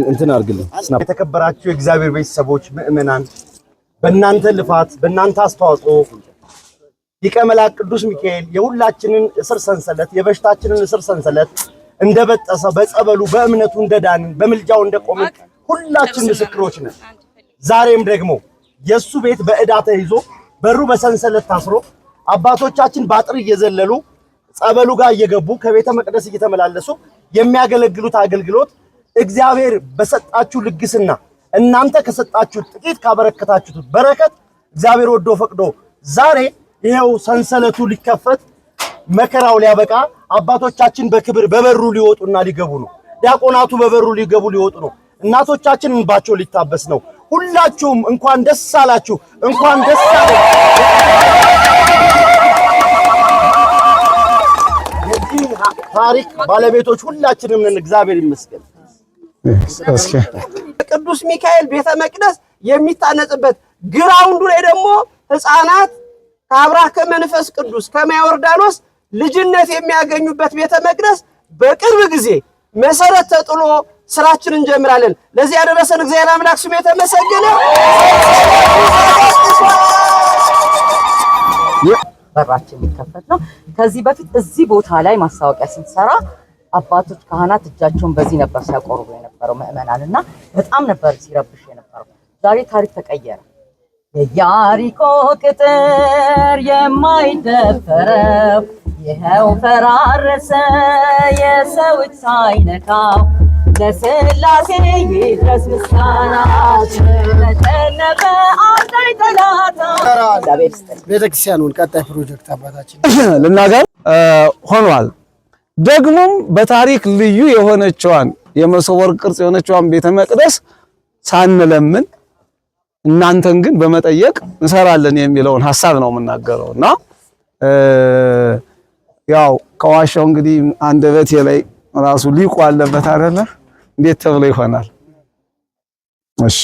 እንትን አርግልኝ የተከበራችሁ የእግዚአብሔር ቤተሰቦች ምእመናን በእናንተ ልፋት በእናንተ አስተዋጽኦ ሊቀ መላእክት ቅዱስ ሚካኤል የሁላችንን እስር ሰንሰለት የበሽታችንን እስር ሰንሰለት እንደበጠሰ በጸበሉ በእምነቱ እንደዳንን በመልጃው እንደቆመን ሁላችን ምስክሮች ነን። ዛሬም ደግሞ የሱ ቤት በእዳ ተይዞ በሩ በሰንሰለት ታስሮ አባቶቻችን ባጥር እየዘለሉ ጸበሉ ጋር እየገቡ ከቤተ መቅደስ እየተመላለሱ የሚያገለግሉት አገልግሎት እግዚአብሔር በሰጣችሁ ልግስና እናንተ ከሰጣችሁ ጥቂት ካበረከታችሁት በረከት እግዚአብሔር ወዶ ፈቅዶ ዛሬ ይሄው ሰንሰለቱ ሊከፈት መከራው ሊያበቃ አባቶቻችን በክብር በበሩ ሊወጡና ሊገቡ ነው። ዲያቆናቱ በበሩ ሊገቡ ሊወጡ ነው። እናቶቻችን እንባቸው ሊታበስ ነው። ሁላችሁም እንኳን ደስ አላችሁ፣ እንኳን ደስ አላችሁ። የዚህ ታሪክ ባለቤቶች ሁላችንም ነን። እግዚአብሔር ይመስገን። ቅዱስ ሚካኤል ቤተ መቅደስ የሚታነጽበት ግራውንዱ ላይ ደግሞ ሕፃናት ከአብራከ ከመንፈስ ቅዱስ ከማዮርዳኖስ ልጅነት የሚያገኙበት ቤተ መቅደስ በቅርብ ጊዜ መሰረት ተጥሎ ስራችንን እንጀምራለን። ለዚህ ያደረሰን እግዚአብሔር አምላክ ስሙ የተመሰገነ። በራችን ሊከፈት ነው። ከዚህ በፊት እዚህ ቦታ ላይ ማስታወቂያ ስንሰራ አባቶች ካህናት እጃቸውን በዚህ ነበር ሲያቆርቡ የነበረው ምእመናንና በጣም ነበር ሲረብሽ የነበረው። ዛሬ ታሪክ ተቀየረ። የያሪኮ ቅጥር የማይደፈረው ይኸው ፈራረሰ የሰው እጅ ሳይነካው። ለሥላሴ ይድረስ ምስጋና ተሸነፈ አንተይ ጠላታ። ቤተክርስቲያኑን ቀጣይ ፕሮጀክት አባታችን ልናገር ሆኗል። ደግሞም በታሪክ ልዩ የሆነችዋን የመሶበ ወርቅ ቅርጽ የሆነችዋን ቤተ መቅደስ ሳንለምን እናንተን ግን በመጠየቅ እንሰራለን የሚለውን ሐሳብ ነው የምናገረውና ያው ከዋሻው እንግዲህ አንደበቴ ላይ ራሱ ሊቁ አለበት አይደለ? እንዴት ተብሎ ይሆናል? እሺ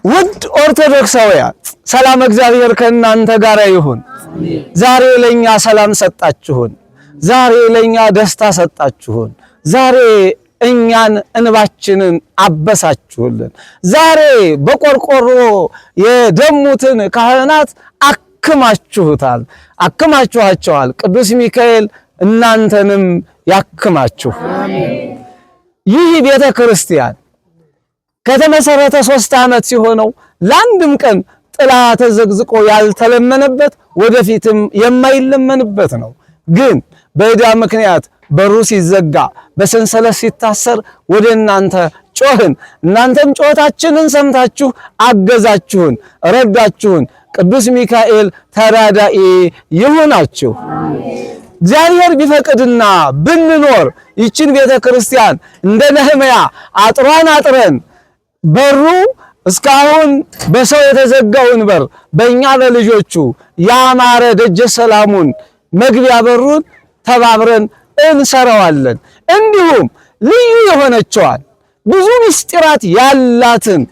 ውድ ኦርቶዶክሳውያን ሰላም እግዚአብሔር ከእናንተ ጋር ይሁን። ዛሬ ለኛ ሰላም ሰጣችሁን። ዛሬ ለኛ ደስታ ሰጣችሁን። ዛሬ እኛን እንባችንን አበሳችሁልን። ዛሬ በቆርቆሮ የደሙትን ካህናት አክማችሁታል፣ አክማችኋቸዋል። ቅዱስ ሚካኤል እናንተንም ያክማችሁ። ይህ ቤተ ክርስቲያን ከተመሰረተ 3 ዓመት ሲሆነው ለአንድም ቀን ጥላ ተዘግዝቆ ያልተለመነበት ወደፊትም የማይለመንበት ነው። ግን በዕዳ ምክንያት በሩ ሲዘጋ በሰንሰለት ሲታሰር ወደ እናንተ ጮህን። እናንተም ጮታችንን ሰምታችሁ አገዛችሁን፣ ረዳችሁን። ቅዱስ ሚካኤል ተራዳኢ ይሁናችሁ። እግዚአብሔር ቢፈቅድና ብንኖር ይችን ቤተ ክርስቲያን እንደ ነህምያ አጥሯን አጥረን በሩ እስካሁን በሰው የተዘጋውን በር በእኛ በልጆቹ ያማረ ደጀ ሰላሙን መግቢያ በሩን ተባብረን እንሰራዋለን። እንዲሁም ልዩ የሆነችዋን ብዙ ምስጢራት ያላትን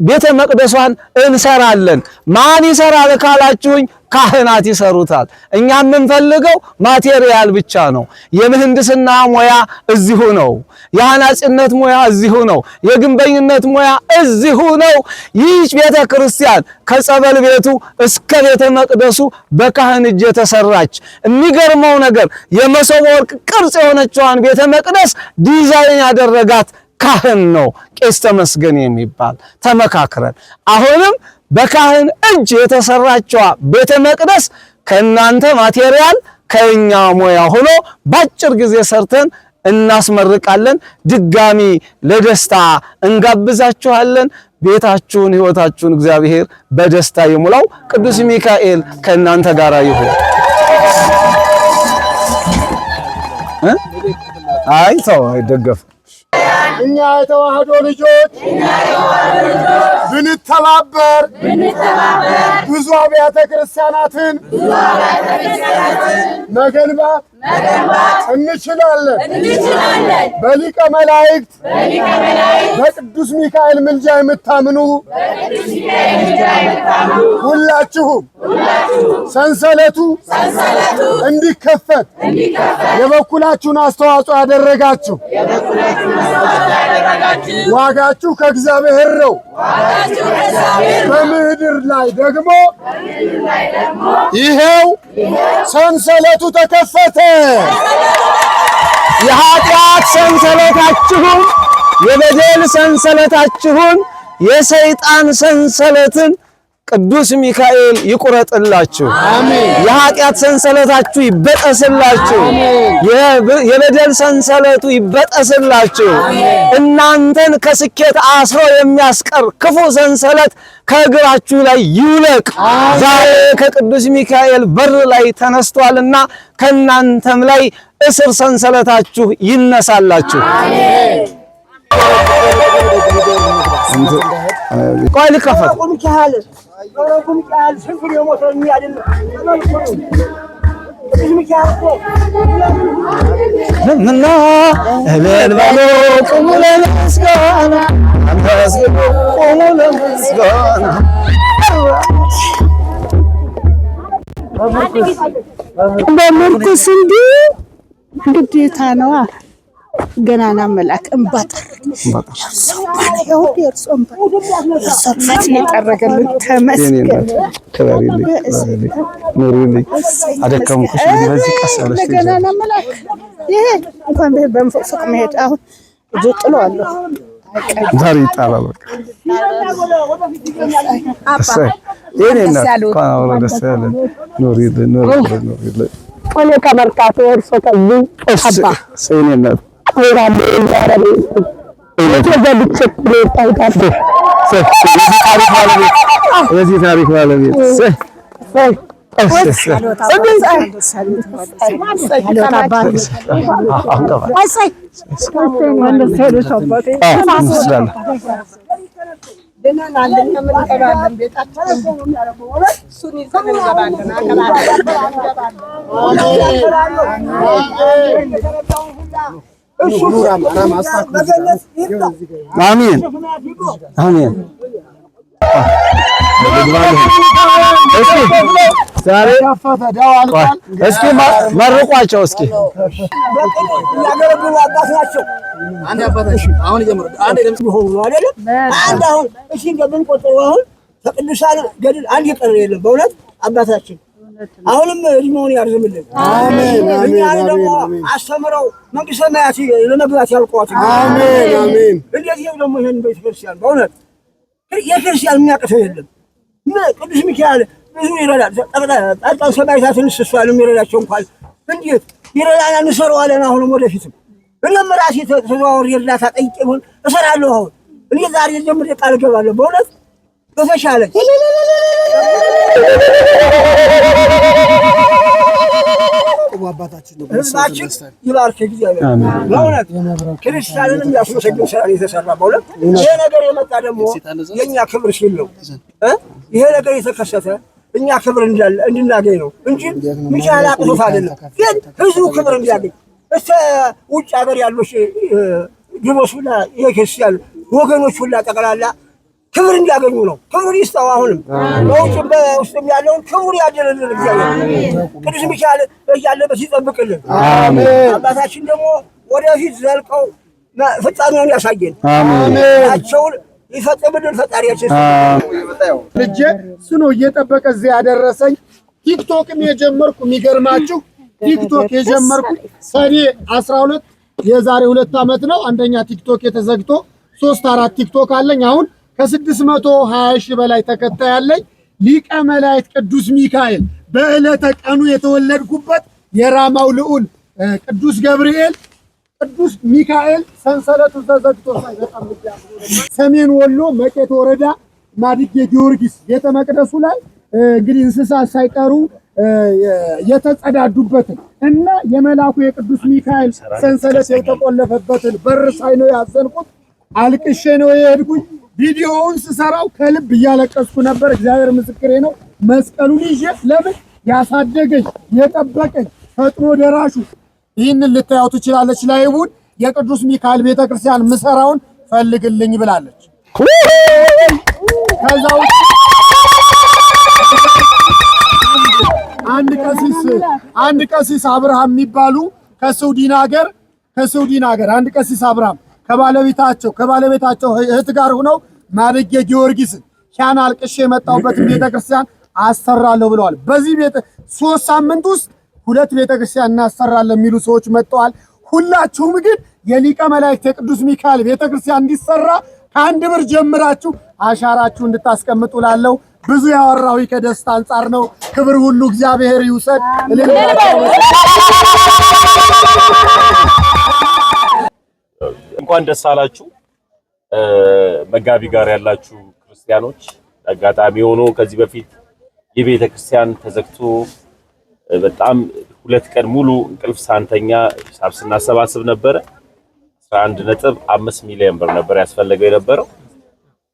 ቤተ መቅደሷን እንሰራለን። ማን ይሰራል ካላችሁኝ ካህናት ይሰሩታል። እኛ የምንፈልገው ማቴሪያል ብቻ ነው። የምህንድስና ሙያ እዚሁ ነው። የአናጺነት ሙያ እዚሁ ነው። የግንበኝነት ሙያ እዚሁ ነው። ይህች ቤተ ክርስቲያን ከጸበል ቤቱ እስከ ቤተ መቅደሱ በካህን እጅ የተሰራች። የሚገርመው ነገር የመሶበ ወርቅ ቅርጽ የሆነችዋን ቤተ መቅደስ ዲዛይን ያደረጋት ካህን ነው፣ ቄስ ተመስገን የሚባል ተመካክረን አሁንም በካህን እጅ የተሰራችዋ ቤተ መቅደስ ከእናንተ ማቴሪያል ከኛ ሙያ ሆኖ ባጭር ጊዜ ሰርተን እናስመርቃለን። ድጋሚ ለደስታ እንጋብዛችኋለን። ቤታችሁን ሕይወታችሁን እግዚአብሔር በደስታ ይሙላው። ቅዱስ ሚካኤል ከእናንተ ጋር ይሁን። አይ ተው አይደገፍ እኛ የተዋህዶ ልጆች ብንተባበር ብዙ አብያተ ክርስቲያናትን መገንባት እንችላለን በሊቀ መላእክት በቅዱስ ሚካኤል ምልጃ የምታምኑ ሁላችሁም ሰንሰለቱ እንዲከፈት የበኩላችሁን አስተዋጽኦ ያደረጋችሁ ዋጋችሁ ከእግዚአብሔር ነው። በምድር ላይ ደግሞ ይሄው ሰንሰለቱ ተከፈተ። የኃጢአት ሰንሰለታችሁን፣ የበደል ሰንሰለታችሁን፣ የሰይጣን ሰንሰለትን ቅዱስ ሚካኤል ይቁረጥላችሁ። አሜን። የኃጢአት ሰንሰለታችሁ ይበጠስላችሁ። የበደል ሰንሰለቱ ይበጠስላችሁ። እናንተን ከስኬት አስሮ የሚያስቀር ክፉ ሰንሰለት ከእግራችሁ ላይ ይውለቅ። ዛሬ ከቅዱስ ሚካኤል በር ላይ ተነስቷልና ከናንተም ላይ እስር ሰንሰለታችሁ ይነሳላችሁ። ቆይ ልከፈት ምና እልል በሉ ቁሙ ለምስጋና አንተስግዱ ቁሙ ለምስጋና በመርኩስ እንዲህ ግዴታ ነዋ። ገናና መልአክ እንባ ጠረገልን። ተመስገን አደከምኩሽ። በዚህ ቀስ ብለሽ ገናና መልአክ ይሄ እንኳን በመፎቅ መሄድ አሁን እጆ ጥለዋለሁ። ዛሬ ይጣላል። በቃ የኔ እናት እንኳን አብሮ ደስ ያለን። ኑሪልን ኑሪልን። እኔ ከመርካቶ እርሶ ከዚህ አባ የኔ እናት የዚህ ታሪክ ባለቤት አሜን አሜን። ዛሬ እስኪ መርቋቸው እስኪ ያገለግሉ አባት ናቸው። አንድ አባታችን አሁን ይጀምሩ። አንድ ለምሳሌ ሆኖ አይደለም አንድ አሁን እሺ እንደምንቆጥረው አሁን ከቅዱሳን ገድል አንድ የቀረ የለም። በእውነት አባታችን አሁንም እድሜውን ያርዝምልን። አሜን አሜን። ደግሞ አስተምረው መንግስተ ሰማያት ለመግባት ያልቋት። አሜን አሜን። እንደዚህ ደግሞ ይሄን ቤተክርስቲያን በእውነት የክርስቲያን የሚያቅተው የለም። ቅዱስ ሚካኤል ብዙ ይረዳል። ጻድቃን ሰማዕታትን እሷን የሚረዳቸው እንኳን እንዴት ይረዳናል። እንሰራዋለን። አሁንም ወደፊትም እኔም ራሴ ተዘዋውሬ እርዳታ ጠይቄ ሆን እሰራለሁ። አሁን እኔ ዛሬ ጀምሬ ቃል እገባለሁ። በእውነት በተሻለ አባታችን ነው። ህዝባችን ይባርክ እግዚአብሔር። በእውነት ክርስቲያንንም ያስመሰግን ስራ የተሰራ በእውነት ይሄ ነገር የመጣ ደግሞ የኛ ክብር ሲል ነው። ይሄ ነገር የተከሰተ እኛ ክብር እንድናገኝ ነው እንጂ ሚካኤል አቅቶት አይደለም። ግን ህዝቡ ክብር እንዲያገኝ እስከ ውጭ ሀገር ያሉ ግቦች ሁላ ይሄ ክርስቲያን ወገኖች ሁላ ጠቅላላ ክብር እንዲያገኙ ነው። ክብር ይስጠው። አሁንም በውጭም በውስጥም ያለውን ክብር ያደረልን እግዚአብሔር ቅዱስ ሚካኤል በያለበት ይጠብቅልን። አሜን። አባታችን ደግሞ ወደፊት ዘልቀው ፍጻሜውን ያሳየን። አሜን። አቸውን ይፈጽምልን ፈጣሪያችን። ልጄ እሱ ነው እየጠበቀ እዚህ ያደረሰኝ። ቲክቶክም የጀመርኩ የሚገርማችሁ ቲክቶክ የጀመርኩ ሰኔ 12 የዛሬ 2 ዓመት ነው። አንደኛ ቲክቶክ የተዘግቶ 3-4 ቲክቶክ አለኝ። አሁን ከ620 ሺህ በላይ ተከታይ አለኝ። ሊቀ መላእክት ቅዱስ ሚካኤል በዕለተ ቀኑ የተወለድኩበት የራማው ልዑል ቅዱስ ገብርኤል ቅዱስ ሚካኤል ሰንሰለቱ ተዘግቶ በጣም ሰሜን ወሎ መቄት ወረዳ ማዲጌ ጊዮርጊስ ቤተ መቅደሱ ላይ እንግዲህ እንስሳት ሳይቀሩ የተጸዳዱበትን እና የመላኩ የቅዱስ ሚካኤል ሰንሰለት የተቆለፈበትን በር ሳይ ነው ያዘንኩት። አልቅሼ ነው የሄድኩኝ። ቪዲዮውን ስሰራው ከልብ እያለቀስኩ ነበር። እግዚአብሔር ምስክሬ ነው። መስቀሉን ይዤ ለምን ያሳደገኝ የጠበቀኝ ፈጥኖ ደራሹ ይህንን ልታዩት ትችላለች። ላይቡን የቅዱስ ሚካኤል ቤተክርስቲያን ምሰራውን ፈልግልኝ ብላለች። ከዛው አንድ ቀሲስ አብርሃም የሚባሉ ከስዊድን ሀገር አንድ ቀሲስ አብርሃም ከባለቤታቸው እህት ጋር ሆነው ማደጌ ጊዮርጊስን ሻና አልቅሼ የመጣሁበትን ቤተክርስቲያን አሰራለሁ ብለዋል። በዚህ 3 ሳምንት ውስጥ 2 ቤተክርስቲያን እናሰራለን የሚሉ ሰዎች መጥተዋል። ሁላችሁም ግን የሊቀ መላእክት የቅዱስ ሚካኤል ቤተክርስቲያን እንዲሰራ ከአንድ ብር ጀምራችሁ አሻራችሁ እንድታስቀምጡ ላለው ብዙ ያወራው ከደስታ አንጻር ነው። ክብር ሁሉ እግዚአብሔር ይውሰድ። እንኳን ደስ አላችሁ መጋቢ ጋር ያላችሁ ክርስቲያኖች። አጋጣሚ ሆኖ ከዚህ በፊት የቤተ ክርስቲያን ተዘግቶ በጣም 2 ቀን ሙሉ እንቅልፍ ሳንተኛ ሂሳብ ስናሰባስብ ነበረ። 11.5 ሚሊዮን ብር ነበር ያስፈልገው የነበረው።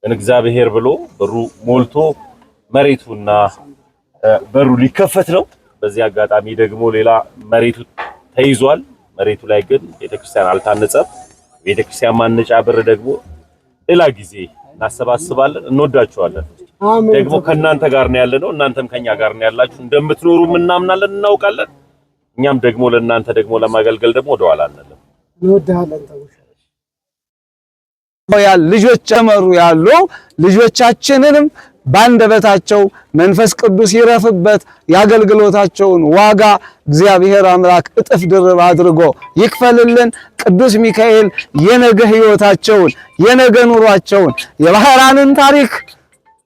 እግዚአብሔር ብሎ ብሩ ሞልቶ መሬቱና በሩ ሊከፈት ነው። በዚህ አጋጣሚ ደግሞ ሌላ መሬቱ ተይዟል። መሬቱ ላይ ግን ቤተክርስቲያን አልታነጸም። ቤተክርስቲያን ማነጫ ብር ደግሞ ሌላ ጊዜ እናሰባስባለን። እንወዳችኋለን። ደግሞ ከእናንተ ጋር ነው ያለነው፣ እናንተም ከኛ ጋር ነው ያላችሁ። እንደምትኖሩ እናምናለን፣ እናውቃለን። እኛም ደግሞ ለእናንተ ደግሞ ለማገልገል ደግሞ ወደኋላ አንልም። እንወዳለን። ልጆች ጨመሩ ያሉ ልጆቻችንንም ባንደበታቸው መንፈስ ቅዱስ ይረፍበት። የአገልግሎታቸውን ዋጋ እግዚአብሔር አምላክ እጥፍ ድርብ አድርጎ ይክፈልልን። ቅዱስ ሚካኤል የነገ ሕይወታቸውን የነገ ኑሯቸውን የባህራንን ታሪክ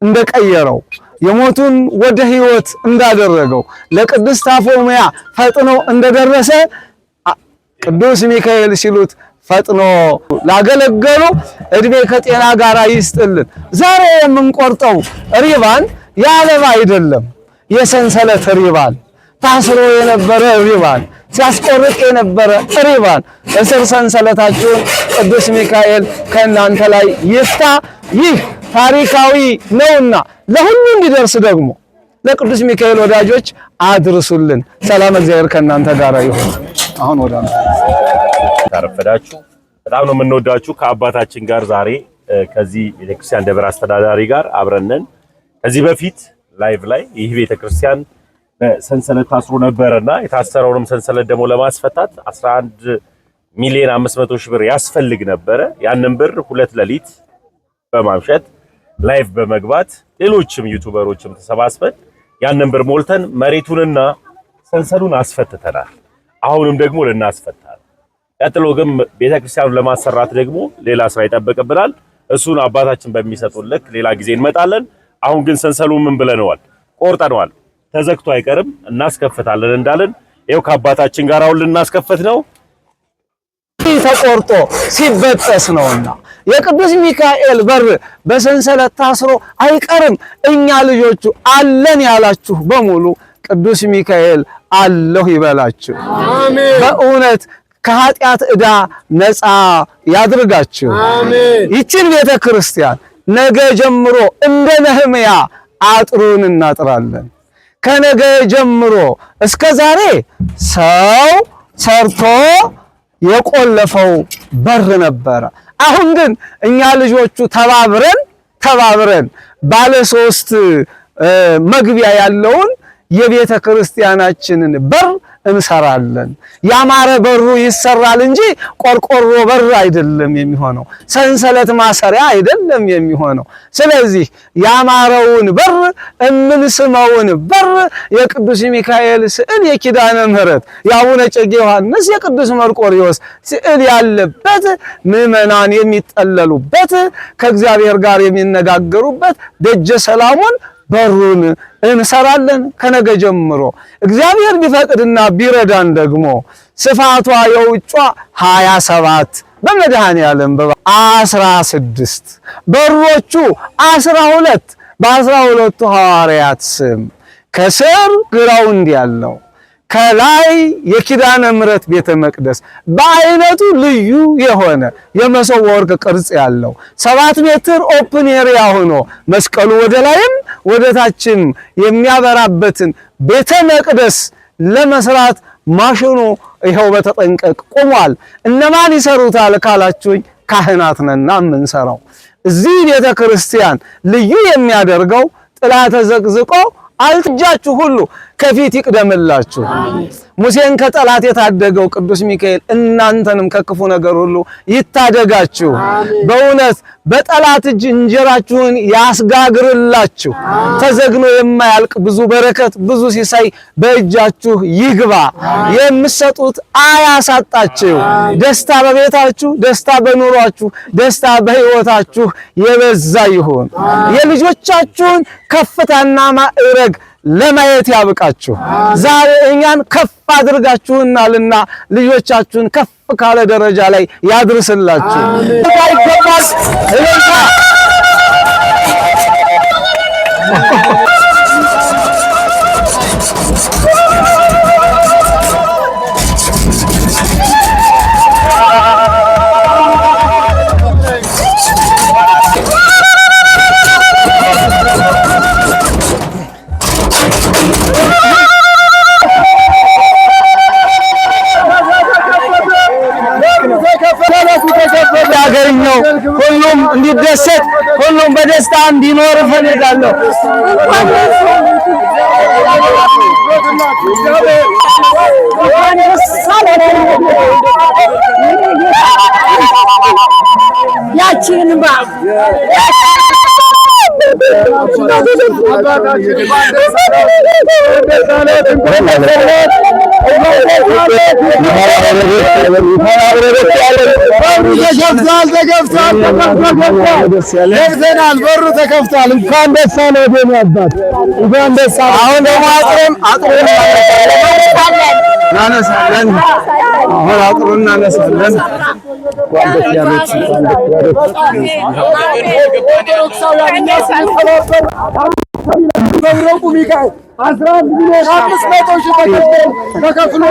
እንደቀየረው የሞቱን ወደ ሕይወት እንዳደረገው ለቅድስት አፎምያ ፈጥኖ እንደደረሰ ቅዱስ ሚካኤል ሲሉት ፈጥኖ ላገለገሉ እድሜ ከጤና ጋር ይስጥልን። ዛሬ የምንቆርጠው ሪባን የአለባ አይደለም፣ የሰንሰለት ሪባን፣ ታስሮ የነበረ ሪባን፣ ሲያስቆርጥ የነበረ ሪባን። እስር ሰንሰለታችሁን ቅዱስ ሚካኤል ከእናንተ ላይ ይፍታ። ይህ ታሪካዊ ነውና ለሁሉ እንዲደርስ ደግሞ ለቅዱስ ሚካኤል ወዳጆች አድርሱልን። ሰላም እግዚአብሔር ከእናንተ ጋር ይሁን። አሁን ወደ ታረፈዳችሁ በጣም ነው የምንወዳችሁ። ከአባታችን ጋር ዛሬ ከዚህ ቤተክርስቲያን ደብር አስተዳዳሪ ጋር አብረነን ከዚህ በፊት ላይቭ ላይ ይህ ቤተክርስቲያን በሰንሰለት ታስሮ ነበርና የታሰረውንም ሰንሰለት ደግሞ ለማስፈታት 11 ሚሊዮን 500 ሺህ ብር ያስፈልግ ነበረ። ያንን ብር 2 ሌሊት በማምሸት ላይቭ በመግባት ሌሎችም ዩቲዩበሮችም ተሰባስበን ያንን ብር ሞልተን መሬቱንና ሰንሰሉን አስፈትተናል። አሁንም ደግሞ ልናስፈታል። ቀጥሎ ግን ቤተክርስቲያኑን ለማሰራት ደግሞ ሌላ ስራ ይጠበቅብናል። እሱን አባታችን በሚሰጡን ልክ ሌላ ጊዜ እንመጣለን። አሁን ግን ሰንሰሉን ምን ብለነዋል? ቆርጠነዋል። ተዘግቶ አይቀርም እናስከፍታለን እንዳለን ይኸው ከአባታችን ጋር አሁን ልናስከፍት ነው። ተቆርጦ ሲበጠስ ነውና የቅዱስ ሚካኤል በር በሰንሰለት ታስሮ አይቀርም። እኛ ልጆቹ አለን ያላችሁ በሙሉ ቅዱስ ሚካኤል አለሁ ይበላችሁ። አሜን። በእውነት ከኃጢአት ዕዳ ነፃ ያድርጋችሁ። አሜን። ይችን ቤተክርስቲያን ነገ ጀምሮ እንደ ነህምያ አጥሩን እናጥራለን። ከነገ ጀምሮ እስከ ዛሬ ሰው ሰርቶ የቆለፈው በር ነበረ። አሁን ግን እኛ ልጆቹ ተባብረን ባለ 3 መግቢያ ያለውን የቤተ ክርስቲያናችንን በር እንሰራለን። ያማረ በሩ ይሰራል እንጂ ቆርቆሮ በር አይደለም የሚሆነው፣ ሰንሰለት ማሰሪያ አይደለም የሚሆነው። ስለዚህ ያማረውን በር እምንስመውን በር የቅዱስ ሚካኤል ስዕል፣ የኪዳነ ምሕረት፣ የአቡነ እጨጌ ዮሐንስ፣ የቅዱስ መርቆሪዎስ ስዕል ያለበት ምዕመናን የሚጠለሉበት ከእግዚአብሔር ጋር የሚነጋገሩበት ደጀ ሰላሙን በሩን እንሰራለን። ከነገ ጀምሮ እግዚአብሔር ቢፈቅድና ቢረዳን ደግሞ ስፋቷ የውጯ 27 በመድኃኔዓለም 16 በሮቹ 12 በ12ቱ ሐዋርያት ስም ከስር ግራውንድ ያለው ከላይ የኪዳነ ምሕረት ቤተ መቅደስ በአይነቱ ልዩ የሆነ የመሶበ ወርቅ ቅርጽ ያለው 7 ሜትር ኦፕን ኤሪያ ሆኖ መስቀሉ ወደ ላይም ወደ ታችም የሚያበራበትን ቤተ መቅደስ ለመስራት ማሽኑ ይሄው በተጠንቀቅ ቆሟል። እነማን ይሰሩታል ካላችሁኝ ካህናት ነንና የምንሰራው። እዚህ ቤተ ክርስቲያን ልዩ የሚያደርገው ጥላ ተዘቅዝቆ አልትጃችሁ ሁሉ ከፊት ይቅደምላችሁ። ሙሴን ከጠላት የታደገው ቅዱስ ሚካኤል እናንተንም ከክፉ ነገር ሁሉ ይታደጋችሁ። በእውነት በጠላት እጅ እንጀራችሁን ያስጋግርላችሁ። ተዘግኖ የማያልቅ ብዙ በረከት ብዙ ሲሳይ በእጃችሁ ይግባ። የምትሰጡት አያሳጣችሁ። ደስታ በቤታችሁ፣ ደስታ በኑሯችሁ፣ ደስታ በሕይወታችሁ የበዛ ይሁን። የልጆቻችሁን ከፍታና ማዕረግ ለማየት ያብቃችሁ። ዛሬ እኛን ከፍ አድርጋችሁናልና ልጆቻችሁን ከፍ ካለ ደረጃ ላይ ያድርስላችሁ። ያገኘው ሁሉም እንዲደሰት ሁሉም በደስታ እንዲኖር እፈልጋለሁ። ያቺን ገብተናል። በሩ ተከፍቷል። እንኳን ደስ አለህ የኔ አባት፣ እንኳን ደስ አለህ። አሁን ደግሞ አጥሩን እናነሳለን። አሁን አጥሩን እናነሳለን። መብረቁ ሚካኤል 11 ሚሊዮን 500 ሺህ ተከፍሎ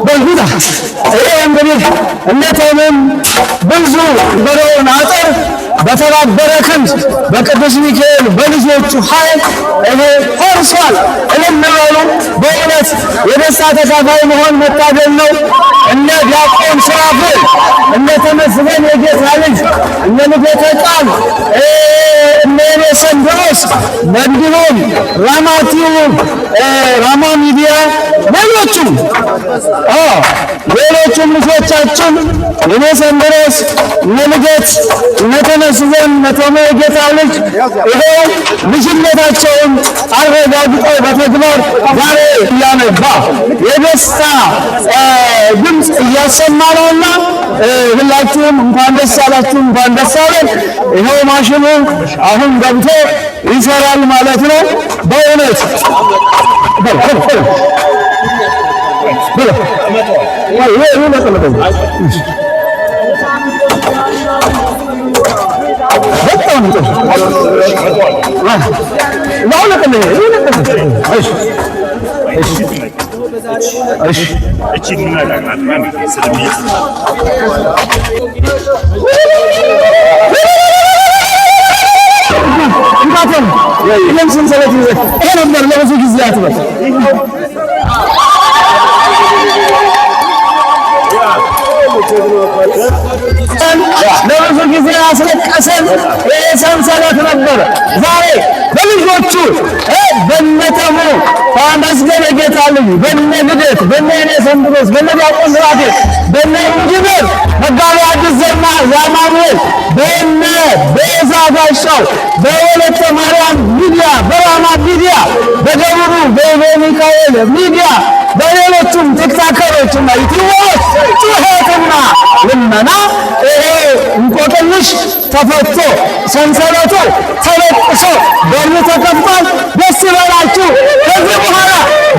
በልጉዳ እንግዲህ እነተንም ብዙ በረውን አጥር በተባበረ ክንድ በቅዱስ ሚካኤል በልጆቹ ኃይል እኔ ፈርሷል። እልምበሉ በእውነት የደስታ ተካፋይ መሆን መታደል ነው። እነ ዲያቆን ሱራፌል እነ ተመስገን የጌታ ልጅ እነ ንጉሠ ቃል እነ ሰንደሮስ እንዲሁም ራማቲዩብ ራማ ሚዲያ ሌሎቹም ልጆቻችን እነ ሰንደሮስ እነ ልደት እነ ተመስገን እነ ቶሜ የጌታ ልጅ ይኸው ልጅነታቸውን አረጋግጠው በተግባር ዛሬ እያነባ የደስታ ድምፅ እያሰማ ነውና ሁላችሁም እንኳን ደስ አላችሁ፣ እንኳን ደስ አለን። ይኸው ማሽኑ አሁን ገብቶ ይሰራል ማለት ነው። በእውነት ለብዙ ጊዜ ያስለቀሰን ሰንሰለት ነበር። ዛሬ በልጆቹ በነተሙ መስገን ጌታ ልጅ በነ ልደት በነ ሰንድሮስ በነ ዲያቆን ራቴ በነ ኢንጂነር መጋቢ አዲስ ዘና ያማኑኤል በነ ቤዛ ጋሻው በወለተ ማርያም ሚዲያ በራማ ሚዲያ በደቡብ በሚካኤል ሚዲያ በሌሎችም ቲክቶከሮችና ዩቲዩበሮች ጩኸትና ልመና እንቆቅልሽ ተፈቶ ሰንሰለቱ ተለቅሶ በሩ ተከፍቷል። ደስ ይበላችሁ። ከዚህ በኋላ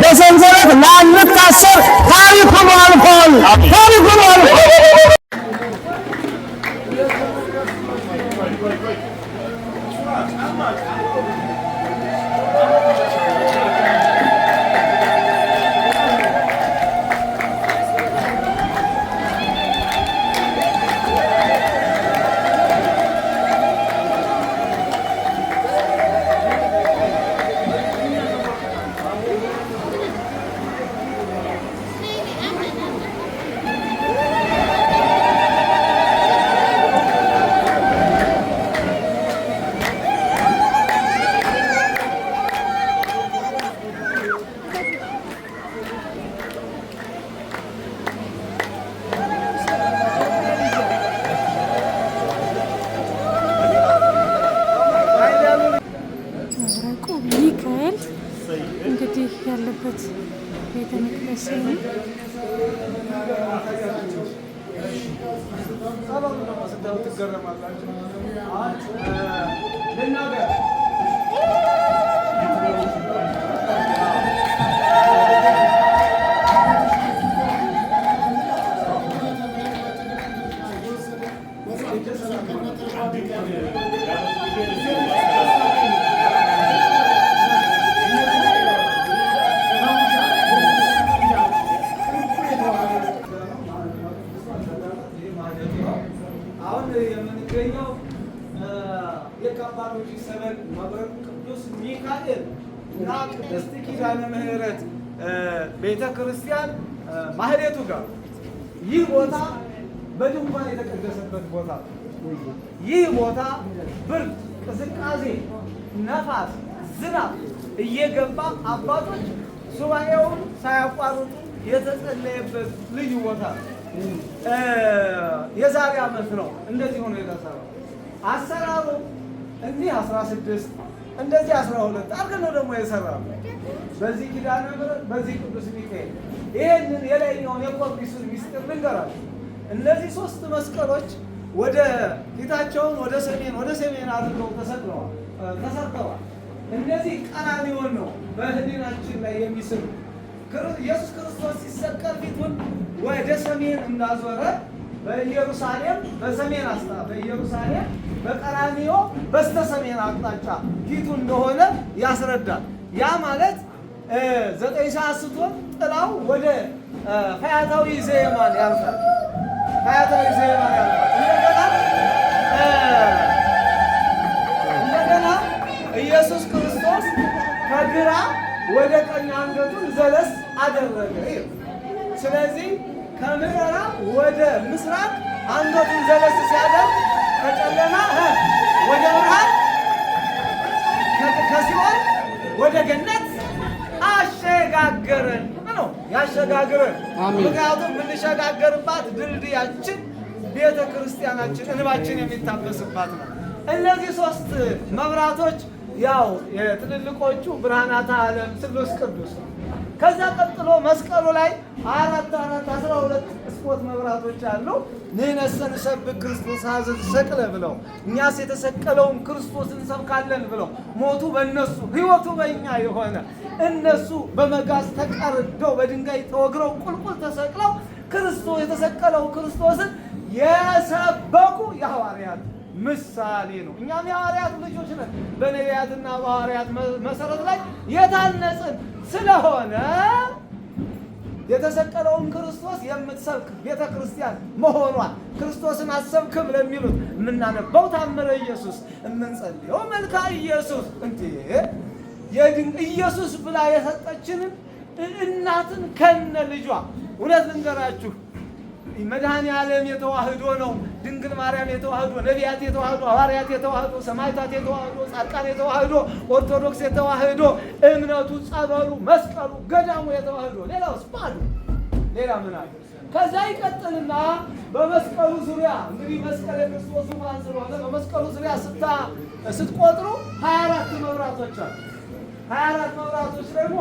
በሰንሰለት ላንታሰር ታሪኩ አልፏል። ታሪኩ አልፏል። ሚካኤል እንግዲህ ያለበት ቤተ መቅደስ ነው። የምንገኘው የካባዶች ሰበን መብረቅ ቅዱስ ሚካኤል እና ቅድስት ኪዳነ ምሕረት ቤተ ክርስቲያን ማህሌቱ ጋር ይህ ቦታ በድንኳን የተቀደሰበት ቦታ። ይህ ቦታ ብርድ፣ ቅዝቃዜ፣ ነፋስ፣ ዝናብ እየገባ አባቶች ሱባኤውን ሳያቋርጡ የተጸለየበት ልዩ ቦታ ነው። የዛሬ ዓመት ነው እንደዚህ ሆኖ የተሰራው። አሰራሩ እንዲህ 16 እንደዚህ 12 አድርገን ነው ደግሞ የሰራው። በዚህ ኪዳነ ምሕረት በዚህ ቅዱስ ሚካኤል ይሄንን የላይኛውን የኮርኒሱን ሚስጥር ልንገራችሁ። እነዚህ 3 መስቀሎች ወደ ፊታቸውን ወደ ሰሜን አድርገው ተሰርተዋል። እነዚህ ቀራንዮን ነው በህሊናችን ላይ የሚስሉ። ኢየሱስ ክርስቶስ ሲሰቀል ፊቱን ወደ ሰሜን እንዳዞረ በኢየሩሳሌም በኢየሩሳሌም በቀራንዮ በስተ ሰሜን አቅጣጫ ፊቱ እንደሆነ ያስረዳል። ያ ማለት 9 ሰዓት ስትሆን ጥላው ወደ ፈያታዊ ዘየማን ያልፋል። እንደገና ኢየሱስ ክርስቶስ ከግራ ወደ ቀኝ አንገቱን ዘለስ አደረገ። ስለዚህ ከምዕራብ ወደ ምስራቅ አንገቱን ዘለስ ሲያደርግ ከጨለማ ወደ ብርሃን ከሲኦል ወደ ገነት አሸጋገረን ነው ያሸጋግረን። ምክንያቱም የምንሸጋገርባት ድልድያችን ቤተ ክርስቲያናችን እንባችን የሚታበስባት ነው። እነዚህ 3 መብራቶች ያው የትልልቆቹ ብርሃናተ ዓለም ስሉስ ቅዱስ ነው። ከዛ ቀጥሎ መስቀሉ ላይ 12 ስፖት መብራቶች አሉ። ንሕነሰ ንሰብክ ክርስቶስ ኀዘ ተሰቅለ ብለው እኛስ የተሰቀለውን ክርስቶስ እንሰብካለን ብለው ሞቱ በእነሱ ሕይወቱ በእኛ የሆነ እነሱ በመጋዝ ተቀርደው በድንጋይ ተወግረው ቁልቁል ተሰቅለው ክርስቶስ የተሰቀለው ክርስቶስን የሰበኩ የሐዋርያት ምሳሌ ነው። እኛም የሐዋርያት ልጆች ነን። በነቢያትና በሐዋርያት መሰረት ላይ የታነጽን ስለሆነ የተሰቀለውን ክርስቶስ የምትሰብክ ቤተ ክርስቲያን መሆኗን ክርስቶስን አሰብክም ለሚሉት የምናነበው ታምረ ኢየሱስ የምንጸልየው መልካ ኢየሱስ እንዴ ኢየሱስ ብላ የሰጠችንን እናትን ከነ ልጇ እውነት ልንገራችሁ መድኃኔ ዓለም የተዋህዶ ነው። ድንግል ማርያም የተዋህዶ፣ ነቢያት የተዋህዶ፣ ሐዋርያት የተዋህዶ፣ ሰማዕታት የተዋህዶ፣ ጻድቃን የተዋህዶ፣ ኦርቶዶክስ የተዋህዶ፣ እምነቱ፣ ጸበሉ፣ መስቀሉ፣ ገዳሙ የተዋህዶ፣ ሌላውስ ባዶ። ሌላ ምን አለ? ከዛ ይቀጥልና በመስቀሉ ዙሪያ እንግዲህ መስቀል የክርስቶስ ዙፋን ስለሆነ በመስቀሉ ዙሪያ ስትቆጥሩ 24 መብራቶች አሉ። 24 መብራቶች ደግሞ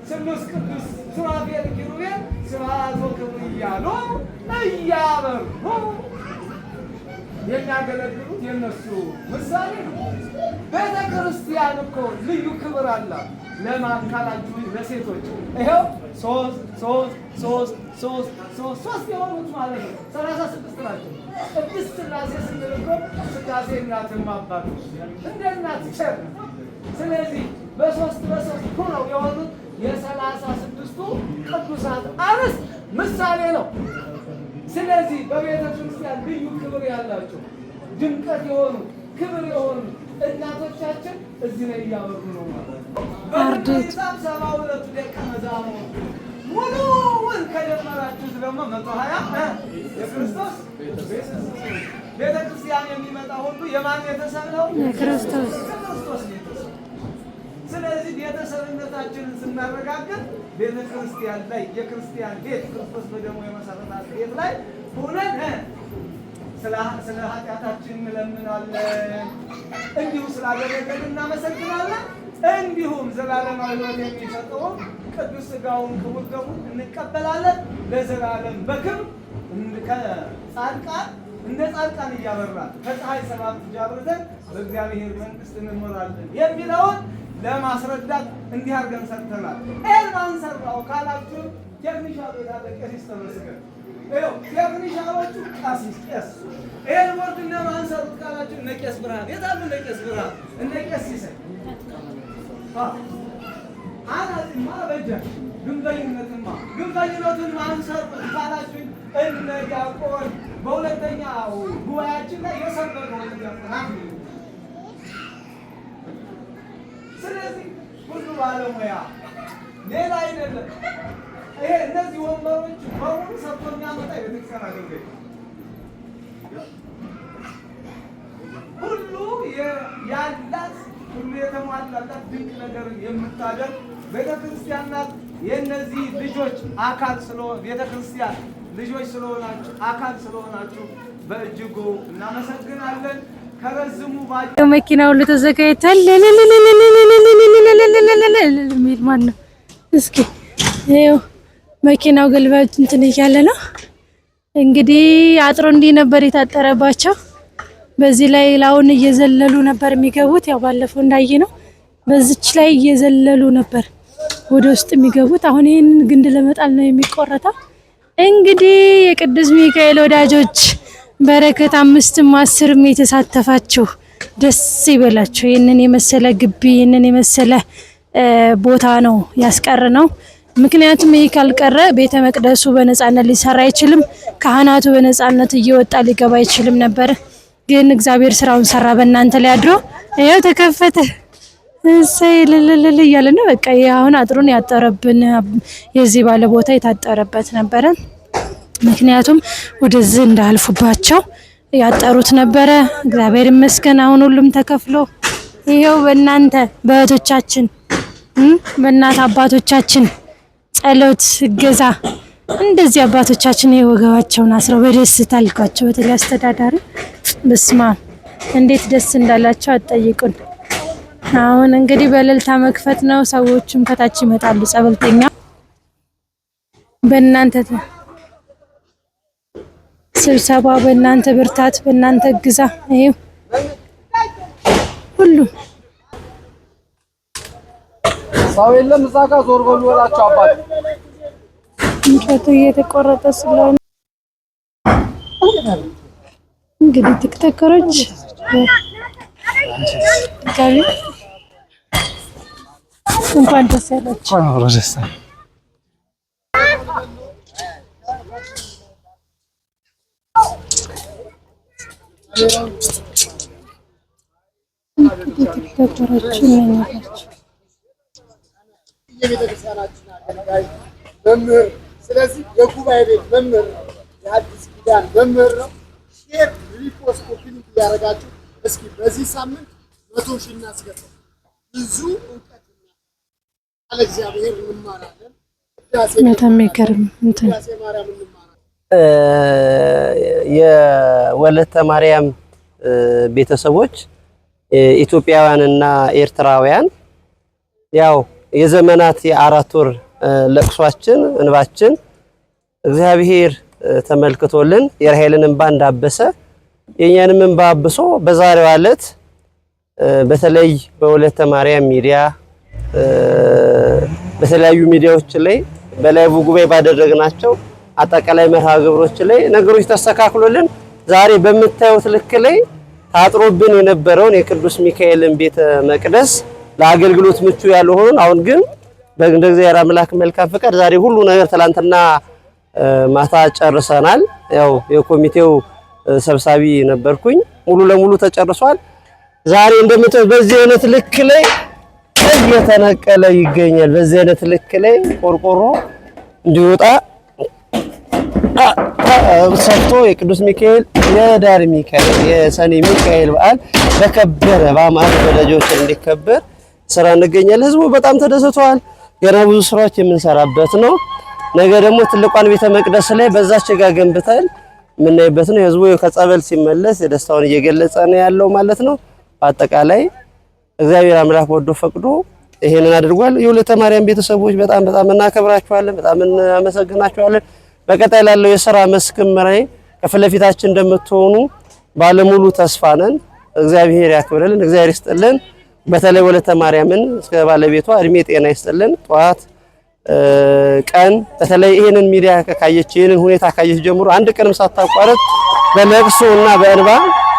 ስሉስ ቅዱስ ሱራፌል ኪሩቤል ስብሐት ወክብር እያሉ እያበሩ የሚያገለግሉት የነሱ ምሳሌ ነው። ቤተ ክርስቲያን እኮ ልዩ ክብር አላት። ለማን ካላችሁ ለሴቶች ይኸው ሶስት የሆኑት ማለት ነው 36 ናቸው። ቅድስት ሥላሴ ስንል እኮ ሥላሴ እናትን ማባት እንደ እናት ቸር። ስለዚህ በሶስት ሆነው የሆኑት የ36ቱ ቅዱሳት አንስት ምሳሌ ነው። ስለዚህ በቤተ ክርስቲያን ልዩ ክብር ያላቸው ድምቀት የሆኑ ክብር የሆኑ እናቶቻችን እዚህ ላይ እያበሩ ነው ማለት ነው። በሂሳብ 72 ደቀ መዛሙርት ሙሉውን ከደመራችሁት ደግሞ 120 የክርስቶስ ቤተ ክርስቲያን የሚመጣ ሁሉ የማን ቤተሰብ ነው? የክርስቶስ ቤተሰብ። ስለዚህ ቤተሰብነታችንን ስናረጋግጥ ቤተ ክርስቲያን ላይ የክርስቲያን ቤት ክርስቶስ በደሙ የመሰረታት ቤት ላይ ሆነን ስለ ኃጢአታችን እንለምናለን፣ እንዲሁ ስላደረገን እናመሰግናለን፣ እንዲሁም ዘላለማዊ ሕይወት የሚሰጠውን ቅዱስ ሥጋውን ክቡር ደሙን እንቀበላለን። ለዘላለም በክብር እንደ ጻድቃን እያበራን ከፀሐይ 7 እጅ አብርተን በእግዚአብሔር መንግሥት እንኖራለን የሚለውን ለማስረዳት እንዲህ አድርገን ሰርተናል። ይሄን ማን ሰራው ካላችሁ ቴክኒሻል ወዳለ ቀሲስ ተመስገን። ይኸው ቴክኒሻሎቹ ቄስ ይሄን ወርድ እና ማን ሰሩት ካላችሁ እነ ቄስ ብርሃን። የታሉ እነ ቄስ ብርሃን? እነ ቄስ ሲሰይ አናዚማ በጀ ግንበኝነቱን ማን ሰሩት ካላችሁ እነ ዲያቆን በሁለተኛው ጉባኤያችን ላይ የሰበከው ዲያቆን። ስለዚህ ሁሉ ባለሙያ ሌላ አይደለም። ይሄ እነዚህ ወንበሮች በሙሉ ሰጥቶ የሚያመጣ የቤተክርስቲያን አገልጋይ ሁሉ ያላት ሁሉ የተሟላላት ድንቅ ነገርን የምታደርግ ቤተክርስቲያን ናት። የእነዚህ ልጆች አካል ስለሆነ ቤተክርስቲያን ልጆች ስለሆናችሁ አካል ስለሆናችሁ በእጅጉ እናመሰግናለን። ከረዝሙ መኪና ሁሉ ተዘጋጅቷል። የሚል ማን ነው? እስኪ ይኸው መኪናው ገልባጭ እንትን እያለ ነው እንግዲህ። አጥሮ እንዲህ ነበር የታጠረባቸው። በዚህ ላይ ላውን እየዘለሉ ነበር የሚገቡት። ያው ባለፈው እንዳየ ነው በዚች ላይ እየዘለሉ ነበር ወደ ውስጥ የሚገቡት። አሁን ይሄን ግንድ ለመጣል ነው የሚቆረጠው። እንግዲህ የቅዱስ ሚካኤል ወዳጆች በረከት 5ም 10ም የተሳተፋችሁ ደስ ይበላችሁ። ይሄንን የመሰለ ግቢ ይሄንን የመሰለ ቦታ ነው ያስቀር ነው። ምክንያቱም ይሄ ካልቀረ ቤተ መቅደሱ በነፃነት ሊሰራ አይችልም። ካህናቱ በነፃነት እየወጣ ሊገባ አይችልም ነበር። ግን እግዚአብሔር ስራውን ሰራ በእናንተ ላይ አድሮ ይሄው ተከፈተ። እሰይ ለለለ እያለ ነው። በቃ አሁን አጥሩን ያጠረብን የዚህ ባለ ቦታ የታጠረበት ነበረ። ምክንያቱም ወደዚህ እንዳልፉባቸው ያጠሩት ነበረ። እግዚአብሔር ይመስገን አሁን ሁሉም ተከፍሎ ይሄው በእናንተ በእህቶቻችን በእናት አባቶቻችን ጸሎት እገዛ እንደዚህ አባቶቻችን የወገባቸውን አስረው በደስታ አልኳቸው። በተለይ አስተዳዳሪ በስማ እንዴት ደስ እንዳላቸው አትጠይቁን። አሁን እንግዲህ በእልልታ መክፈት ነው። ሰዎችም ከታች ይመጣሉ። ጸበልተኛ በእናንተ ስብሰባ፣ በእናንተ ብርታት፣ በእናንተ ግዛ ይሄው ሁሉ ሰው የለም እዛ ጋር ዞር በሉ ወላችሁ አባት እንጨቱ እየተቆረጠ ስለሆነ እንግዲህ ቲክቶከሮች ጋቢ እንኳን ደስ ያላችሁ። ቲክቶከሮች ነኛላችሁ የቤተክርስቲያናችን አገልጋይ መምህር፣ ስለዚህ የጉባኤ ቤት መምህር፣ የሐዲስ ኪዳን መምህር ነው። ሼር ሪፖስት ኮፒሊንግ እያደረጋችሁ እስኪ በዚህ ሳምንት 100 ሺህ እናስገባ። ብዙ እውቀትና ቃለ እግዚአብሔር እንማራለን። በጣም የሚገርም እንትን ማርያም እንማራለን። የወለተ ማርያም ቤተሰቦች ኢትዮጵያውያንና ኤርትራውያን ያው የዘመናት የአራት ወር ለቅሷችን እንባችን እግዚአብሔር ተመልክቶልን የራሔልን እንባ እንዳበሰ የኛንም እንባ አብሶ በዛሬው ዕለት በተለይ በወለተ ማርያም ሚዲያ በተለያዩ ሚዲያዎች ላይ በላይቭ ጉባኤ ባደረግናቸው አጠቃላይ መርሃ ግብሮች ላይ ነገሮች ተስተካክሎልን ዛሬ በምታዩት ልክ ላይ ታጥሮብን የነበረውን የቅዱስ ሚካኤልን ቤተ መቅደስ ለአገልግሎት ምቹ ያልሆነን አሁን ግን በእንደ እግዚአብሔር አምላክ መልካም ፍቃድ ዛሬ ሁሉ ነገር ትላንትና ማታ ጨርሰናል። ያው የኮሚቴው ሰብሳቢ ነበርኩኝ። ሙሉ ለሙሉ ተጨርሷል። ዛሬ እንደምታዩት በዚህ አይነት ልክ ላይ እየተነቀለ ይገኛል። በዚህ አይነት ልክ ላይ ቆርቆሮ እንዲወጣ ሰፍቶ የቅዱስ ሚካኤል የዳር ሚካኤል የሰኔ ሚካኤል በዓል በከበረ በአማረ ደረጃዎች እንዲከበር ስራ እንገኛለን። ህዝቡ በጣም ተደስቷል። ገና ብዙ ስራዎች የምንሰራበት ነው። ነገ ደግሞ ትልቋን ቤተ መቅደስ ላይ በዛች ጋር ገንብተን የምናይበት ነው። ህዝቡ ከጸበል ሲመለስ የደስታውን እየገለጸ ነው ያለው ማለት ነው። በአጠቃላይ እግዚአብሔር አምላክ ወዶ ፈቅዶ ይሄንን አድርጓል። የወለተ ማርያም ቤተሰቦች በጣም እናከብራችኋለን፣ በጣም እናመሰግናችኋለን። በቀጣይ ላለው የሥራ መስክም ላይ ከፊት ለፊታችን እንደምትሆኑ ባለሙሉ ተስፋ ነን። እግዚአብሔር ያክብርልን፣ እግዚአብሔር ይስጥልን። በተለይ ወለተ ማርያምን እስከ ባለቤቷ እድሜ ጤና ይስጥልን። ጧት ቀን በተለይ ይሄንን ሚዲያ ካየች ይሄንን ሁኔታ ካየች ጀምሮ አንድ ቀንም ሳታቋርጥ በለቅሶና በእንባ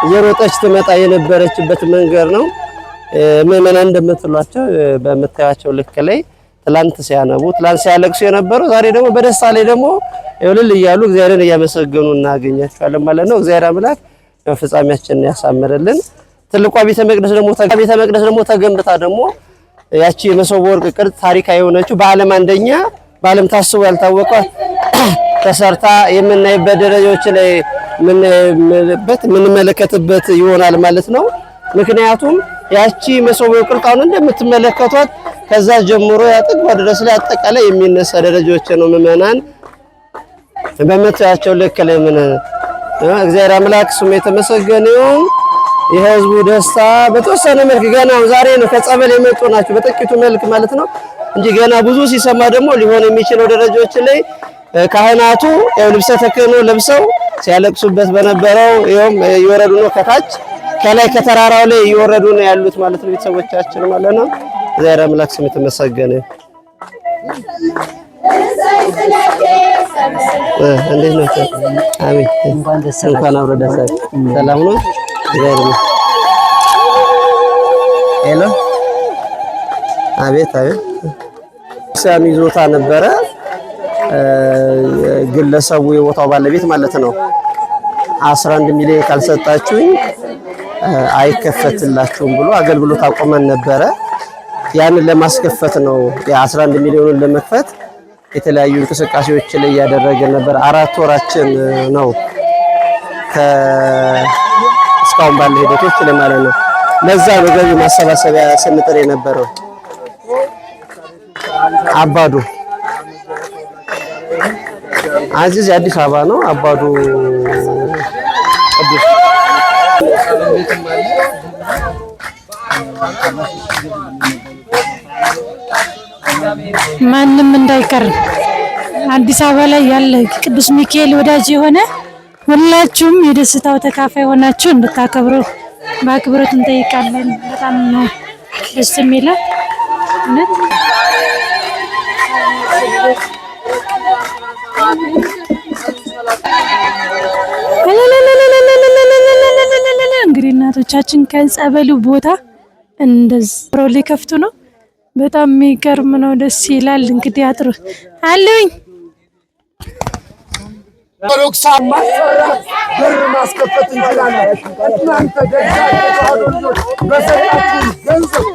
እየሮጠች ትመጣ የነበረችበት መንገድ ነው። ምዕመናን እንደምትሏቸው በምታያቸው ልክ ላይ ትላንት ሲያነቡ ትላንት ሲያለቅሱ የነበረው ዛሬ ደግሞ በደስታ ላይ ደግሞ ይውልል እያሉ እግዚአብሔርን እያመሰገኑ እናገኛቸዋለን ማለት ነው። እግዚአብሔር አምላክ ፍጻሜያችንን ያሳምርልን። ትልቋ ቤተ መቅደስ ደግሞ ተገንብታ ደግሞ ያቺ የመሶበ ወርቅ ቅርጽ ታሪካዊ የሆነችው በዓለም አንደኛ በዓለም ታስቦ ያልታወቀ ተሰርታ የምናይበት ደረጃዎች ላይ የምንመለከትበት ይሆናል ማለት ነው። ምክንያቱም ያቺ መሶበ ወርቅ ቅርጻውን እንደምትመለከቷት ከዛ ጀምሮ ያጥቅባ ድረስ ላይ አጠቃላይ የሚነሳ ደረጃዎች ነው። ምዕመናን በመታያቸው ልክ ላይ ምን እግዚአብሔር አምላክ ስሙ የተመሰገነ ይሁን። የህዝቡ ደስታ በተወሰነ መልክ ገና ዛሬ ነው ከጸበል የመጡ ናቸው በጥቂቱ መልክ ማለት ነው እንጂ ገና ብዙ ሲሰማ ደግሞ ሊሆን የሚችለው ደረጃዎች ላይ ካህናቱ ያው ልብሰ ተክህኖ ለብሰው ሲያለቅሱበት በነበረው ይኸውም እየወረዱ ነው። ከታች ከላይ ከተራራው ላይ እየወረዱ ነው ያሉት ማለት ነው ቤተሰቦቻችን ማለት ነው። እግዚአብሔር አምላክ ስሙ የተመሰገነ እንዴት ነው? አሜን። እንኳን አብሮ ደስ አለ። ሰላም ነው? ሄሎ፣ አቤት አቤት። ሳሚ ይዞታ ነበረ ግለሰቡ የቦታው ባለቤት ማለት ነው። 11 ሚሊዮን ካልሰጣችሁኝ አይከፈትላችሁም ብሎ አገልግሎት አቆመን ነበረ። ያንን ለማስከፈት ነው የ11 ሚሊዮንን ለመክፈት የተለያዩ እንቅስቃሴዎች ላይ ያደረገ ነበር። 4 ወራችን ነው እስካሁን ባለ ሂደቶች ለማለት ነው። ለዛ ነው ገቢ ማሰባሰቢያ ስንጥር የነበረው። አባዱ አዚዝ አዲስ አበባ ነው። አባዱ ቅዱስ ማንም እንዳይቀር አዲስ አበባ ላይ ያለ ቅዱስ ሚካኤል ወዳጅ የሆነ ሁላችሁም የደስታው ተካፋይ ሆናችሁ እንድታከብሩ በአክብሮት እንጠይቃለን። በጣም ነው ደስ የሚለው እውነት። እንግዲህ እናቶቻችን ከጸበሉ ቦታ እንደዚህ ብሮ ሊከፍቱ ነው። በጣም የሚገርም ነው፣ ደስ ይላል። እንግዲህ አጥሩ አለኝ ኦርቶዶክስ ማሰራት በር ማስከፈት እንችላለን። እናንተ ደጋግሞ በሰጣችሁ ገንዘብ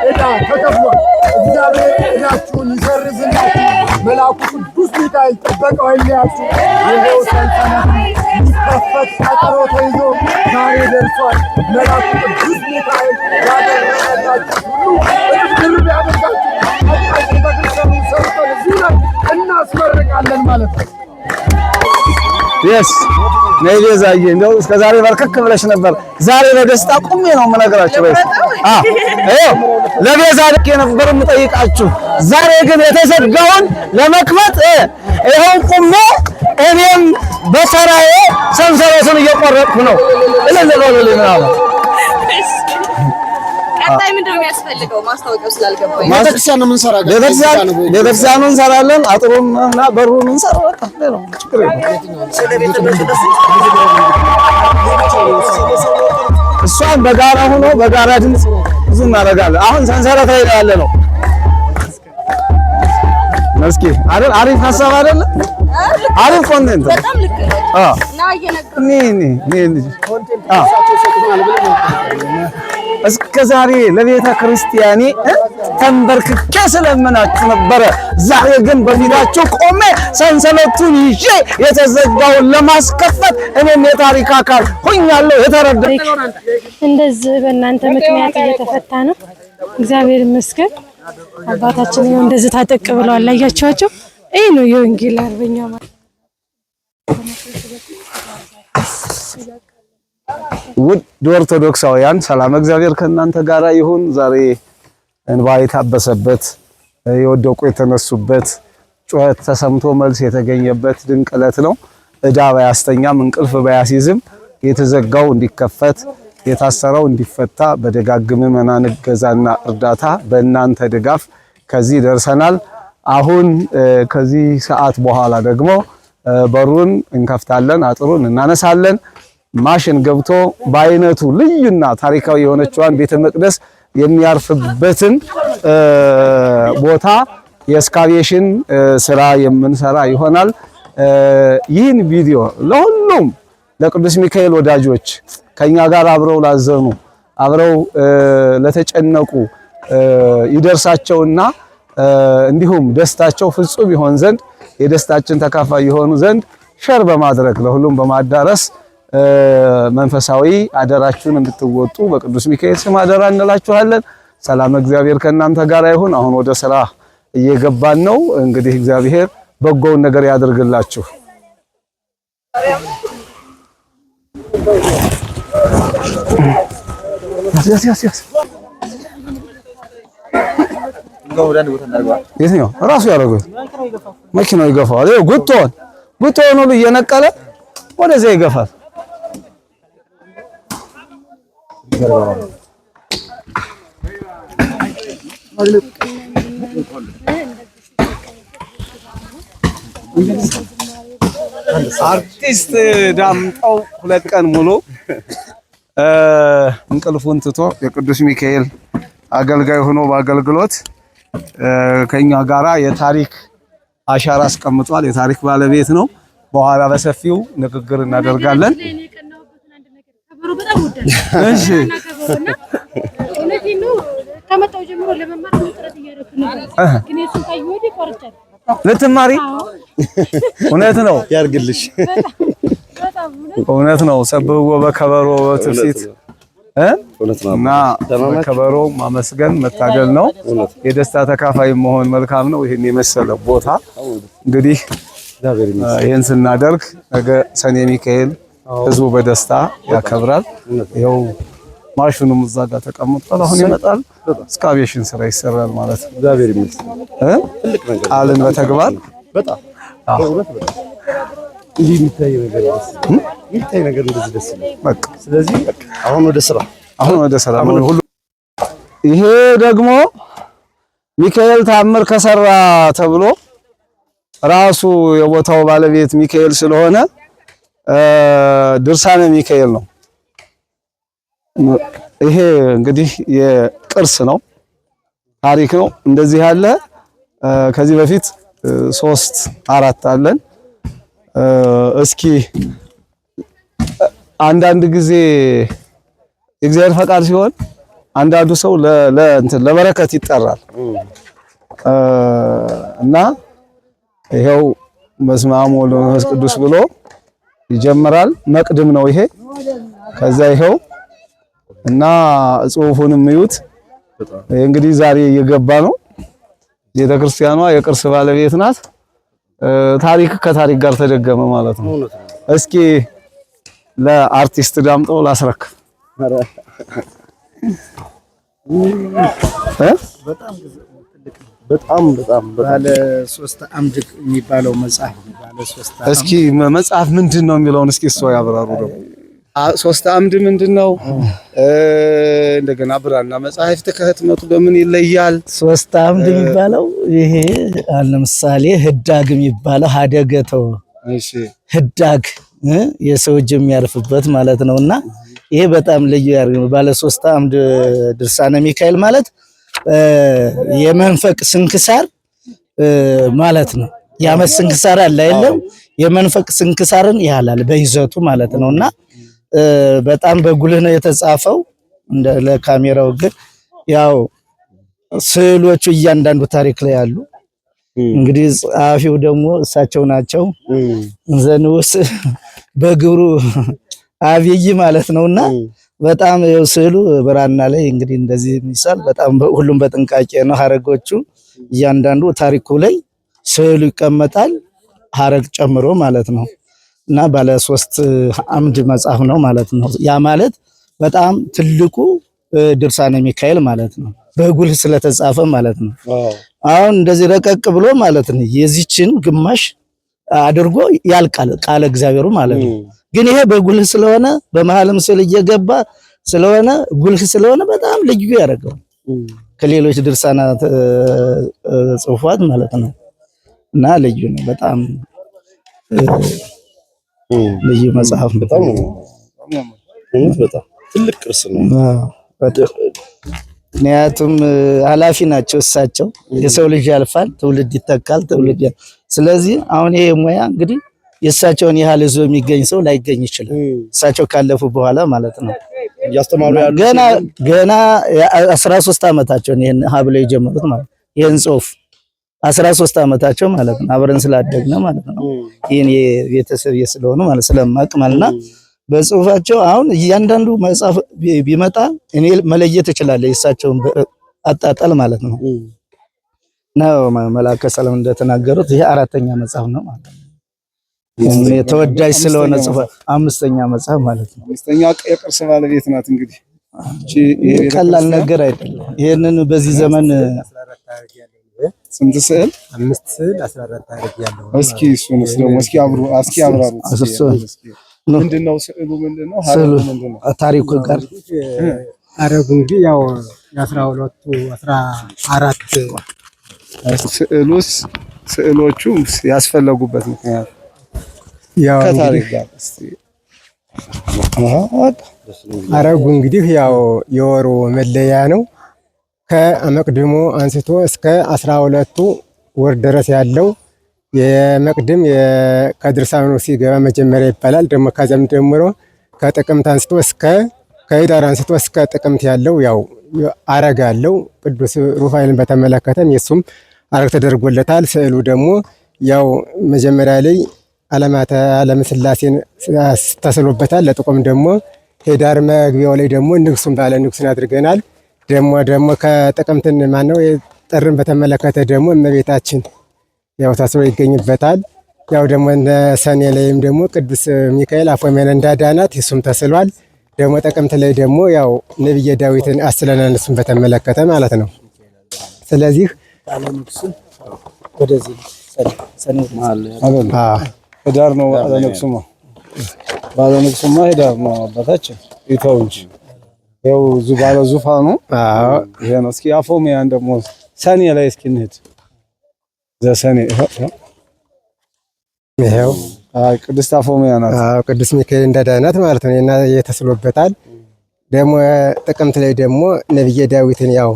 ዕዳ ተከፍሏል። እግዚአብሔር ዕዳችሁን ይሰርዝላችሁ። መልአኩ ቅዱስ ሚካኤል ጥበቃው አይለያችሁ። ይኸው ሰንሰለት ሊከፈት ቀጠሮ ተይዞ ዛሬ ደርሷል። መልአኩ ቅዱስ ሚካኤል ያደረገላችሁ ሁሉ እጥፍ ያደርጋችሁ። ቤተክርስቲያኑን ሰርተን እዚህ ላይ እናስመርቃለን ማለት ነው። የስ ነይ ቤዛዬ፣ እንደው እስከ ዛሬ በርከክ ብለሽ ነበር። ዛሬ በደስታ ቁሜ ነው የምነግራችሁ። ለቤዛ ልክ ነበር የምጠይቃችሁ። ዛሬ ግን የተዘጋውን ለመክፈት ይኸው ቁሜ እኔም በተራዬ ሰንሰለቱን እየቆረጥኩ ነው። እልል በሉልኝ ምናምን። ቀጣይ ምንድን ነው የሚያስፈልገው? ማስታወቂያው ስላልገባኝ ቤተክርስቲያን ነው የምንሰራው። ቤተክርስቲያኑን እንሰራለን፣ አጥሩን እና በሩን እንሰራለን። ችግር እሷን በጋራ ሆኖ በጋራ ድምፅ ብዙ እናደርጋለን። አሁን ሰንሰለት ላይ ያለ ነው። መስኪ አይደል? አሪፍ ሀሳብ አይደለ? አሪፍ ኮንቴንት በጣም ልክ ነው። እስከ ዛሬ ለቤተ ክርስቲያኔ ተንበርክኬ ስለምናችሁ ነበረ። ዛሬ ግን በፊታችሁ ቆሜ ሰንሰለቱን ይዤ የተዘጋውን ለማስከፈት እኔም የታሪክ አካል ሆኛለሁ። የተረዳ እንደዚህ በእናንተ ምክንያት እየተፈታ ነው። እግዚአብሔር ይመስገን። አባታችን ነው እንደዚህ ታጠቅ ብለዋል። አያችኋቸው? ይሄ ነው የወንጌል አርበኛ ማለት። ውድ ኦርቶዶክሳውያን ሰላም እግዚአብሔር ከእናንተ ጋር ይሁን። ዛሬ እንባ የታበሰበት የወደቁ የተነሱበት ጩኸት ተሰምቶ መልስ የተገኘበት ድንቅ ዕለት ነው። ዕዳ ባያስተኛም እንቅልፍ ባያስይዝም የተዘጋው እንዲከፈት የታሰረው እንዲፈታ በደጋግ ምዕመናን እገዛና እርዳታ በእናንተ ድጋፍ ከዚህ ደርሰናል። አሁን ከዚህ ሰዓት በኋላ ደግሞ በሩን እንከፍታለን፣ አጥሩን እናነሳለን። ማሽን ገብቶ በአይነቱ ልዩና ታሪካዊ የሆነችዋን ቤተ መቅደስ የሚያርፍበትን ቦታ የኤክስካቬሽን ስራ የምንሰራ ይሆናል። ይህን ቪዲዮ ለሁሉም ለቅዱስ ሚካኤል ወዳጆች ከኛ ጋር አብረው ላዘኑ አብረው ለተጨነቁ ይደርሳቸውና እንዲሁም ደስታቸው ፍጹም ይሆን ዘንድ የደስታችን ተካፋይ የሆኑ ዘንድ ሸር በማድረግ ለሁሉም በማዳረስ መንፈሳዊ አደራችሁን እንድትወጡ በቅዱስ ሚካኤል ስም አደራ እንላችኋለን። ሰላም እግዚአብሔር ከእናንተ ጋር ይሁን። አሁን ወደ ስራ እየገባን ነው። እንግዲህ እግዚአብሔር በጎውን ነገር ያድርግላችሁ። የትኛው ራሱ ያደረገው መኪናው ይገፋዋል። ይኸው ጉቶውን ሁሉ እየነቀለ ወደዚያ ይገፋል። አርቲስት ዳምጠው 2 ቀን ሙሉ እንቅልፉን ትቶ የቅዱስ ሚካኤል አገልጋይ ሆኖ በአገልግሎት ከኛ ጋራ የታሪክ አሻራ አስቀምጧል። የታሪክ ባለቤት ነው። በኋላ በሰፊው ንግግር እናደርጋለን። እሺ ልትማሪ እውነት ነው ያርግልሽ። እውነት ነው። ሰብህዎ በከበሮ በትውፊት እና በከበሮ ማመስገን መታደል ነው። የደስታ ተካፋይ መሆን መልካም ነው። ይሄን የመሰለ ቦታ እንግዲህ ይሄን ስናደርግ ነገ ሰኔ ሚካኤል ህዝቡ በደስታ ያከብራል። ይኸው ማሽኑም እዛ ጋር ተቀምጧል። አሁን ይመጣል። እስካቬሽን ስራ ይሰራል ማለት ነው። እግዚአብሔር ይመስገን። ትልቅ ነገር ቃልን በተግባር በጣም በእውነት በጣም እንዲህ የሚታይ ነገር የሚታይ ነገር እንደዚህ ደስ ይላል። በቃ ስለዚህ አሁን ወደ ስራ ሁሉ ይሄ ደግሞ ሚካኤል ታምር ከሰራ ተብሎ ራሱ የቦታው ባለቤት ሚካኤል ስለሆነ ድርሳነ ሚካኤል ነው። ይሄ እንግዲህ የቅርስ ነው፣ ታሪክ ነው። እንደዚህ ያለ ከዚህ በፊት 3 4 አለን። እስኪ አንዳንድ ጊዜ የእግዚአብሔር ፈቃድ ሲሆን አንዳንዱ ሰው ለበረከት ይጠራል እና ይሄው በስመ አብ ወወልድ ወመንፈስ ቅዱስ ብሎ ይጀምራል። መቅድም ነው ይሄ። ከዛ ይሄው እና ጽሑፉንም እዩት። እንግዲህ ዛሬ እየገባ ነው። ቤተክርስቲያኗ የቅርስ ባለቤት ናት። ታሪክ ከታሪክ ጋር ተደገመ ማለት ነው። እስኪ ለአርቲስት ዳምጠው ላስረክብ። በጣም ባለ 3 አምድ የሚባለው መጽሐፍ ባለ 3 አምድ። እስኪ መጽሐፍ ምንድን ነው የሚለውን እስኪ እሱ ያብራሩ። ደግሞ 3 አምድ ምንድን ነው? እንደገና ብራና መጽሐፍት ከህትመቱ በምን ይለያል? 3 አምድ የሚባለው ይሄ ለምሳሌ ህዳግ የሚባለው ሀደገተው ህዳግ የሰው እጅ የሚያርፍበት ማለት ነውና ይሄ በጣም ልዩ ያደርገው። ባለ 3 አምድ ድርሳነ ሚካኤል ማለት የመንፈቅ ስንክሳር ማለት ነው። የዓመት ስንክሳር አለ አይደለም? የመንፈቅ ስንክሳርን ያህላል በይዘቱ ማለት ነውና በጣም በጉልህ ነው የተጻፈው። እንደ ለካሜራው ግን ያው ስዕሎቹ እያንዳንዱ ታሪክ ላይ ያሉ እንግዲህ ጸሐፊው ደግሞ እሳቸው ናቸው። ዘንውስ በግብሩ አብይ ማለት ነውና በጣም ስዕሉ ብራና ላይ እንግዲህ እንደዚህ የሚሳል በጣም ሁሉም በጥንቃቄ ነው። ሀረጎቹ እያንዳንዱ ታሪኩ ላይ ስዕሉ ይቀመጣል ሀረግ ጨምሮ ማለት ነው። እና ባለ 3 አምድ መጽሐፍ ነው ማለት ነው። ያ ማለት በጣም ትልቁ ድርሳነ ሚካኤል ማለት ነው። በጉልህ ስለተጻፈ ማለት ነው። አሁን እንደዚህ ረቀቅ ብሎ ማለት ነው የዚችን ግማሽ አድርጎ ያልቃል ቃለ እግዚአብሔሩ ማለት ነው። ግን ይሄ በጉልህ ስለሆነ በመሐልም ስዕል እየገባ ስለሆነ ጉልህ ስለሆነ በጣም ልዩ ያደርገዋል ከሌሎች ድርሳናት ጽሑፋት ማለት ነው። እና ልዩ ነው በጣም ልዩ መጽሐፍ በጣም ትልቅ ቅርስ ነው። ምክንያቱም ኃላፊ ናቸው እሳቸው። የሰው ልጅ ያልፋል፣ ትውልድ ይተካል። ስለዚህ አሁን ይሄ ሙያ እንግዲህ የእሳቸውን ያህል ይዞ የሚገኝ ሰው ላይገኝ ይችላል። እሳቸው ካለፉ በኋላ ማለት ነው። ያስተማሩ ያሉ ገና 13 ዓመታቸው ይሄን ሀብለው የጀመሩት ማለት ይሄን ጽሑፍ 13 ዓመታቸው ማለት ነው። አብረን ስላደግነ ማለት ነው። ይሄን የቤተሰብ ስለሆኑ ማለት ስለማቅ ማለትና በጽሑፋቸው አሁን እያንዳንዱ መጽሐፍ ቢመጣ እኔ መለየት እችላለሁ የእሳቸውን አጣጣል ማለት ነው። መላከ ሰላም እንደተናገሩት ይሄ 4ኛ መጽሐፍ ነው ማለት ነው። ተወዳጅ ስለሆነ ጽሑፍ 5ኛ መጽሐፍ ማለት ነው። 5ኛ የቅርስ ባለቤት ናት። እንግዲህ ቀላል ነገር አይደለም። ይሄንን በዚህ ዘመን ስንት ስዕል? 5 ስዕል 14 ታሪክ ያለው። እስኪ እሱንስ ደግሞ እስኪ አብራሩት። ምንድነው ስዕሉ? ምንድነው ሀረጉ? ምንድነው ታሪኩ ጋር ሀረጉ እንግዲህ ያው የ12ቱ 14 ስዕሎቹ ያስፈለጉበት ምክንያት ያው ከታሪክ ጋር እስቲ ሀረጉ እንግዲህ ያው የወሩ መለያ ነው። ከመቅድሙ አንስቶ እስከ 12ቱ ወር ድረስ ያለው የመቅድም ከድርሳኑ ሲገባ መጀመሪያ ይባላል። ደግሞ ከዚያም ጀምሮ ከጥቅምት አንስቶ እስከ ከህዳር አንስቶ እስከ ጥቅምት ያለው ያው አረግ አለው። ቅዱስ ሩፋኤልን በተመለከተም የሱም አረግ ተደርጎለታል። ስዕሉ ደግሞ ያው መጀመሪያ ላይ ዓለመ ሥላሴን ተስሎበታል። ለጥቆም ደግሞ ህዳር መግቢያው ላይ ደግሞ ንግሱን ባለ ንግሱን አድርገናል። ደግሞ ከጥቅምትን ማነው ጥርን በተመለከተ ደግሞ እመቤታችን ያው ታስሮ ይገኝበታል። ያው ደግሞ ሰኔ ላይም ደግሞ ቅዱስ ሚካኤል አፎሚያን እንዳዳናት እሱም ተስሏል። ደግሞ ጥቅምት ላይ ደግሞ ያው ነብየ ዳዊትን አስለናል እሱን በተመለከተ ማለት ነው። ስለዚህ ወደዚህ ህዳር ነው ባለንቅሱማ ህዳር ነው አባታችን ይተው እንጂ ያው ዙባለ ዙፋኑ ይሄ ነው። እስኪ አፎሚያን ደግሞ ሰኔ ላይ እስኪ እንሂድ። ዘሰኔ ይሄው ቅድስት አፎሚያ ናት። ቅዱስ ሚካኤል እንደዳናት ማለት ነው እና የተስሎበታል። ደግሞ ጥቅምት ላይ ደግሞ ነብየ ዳዊትን ያው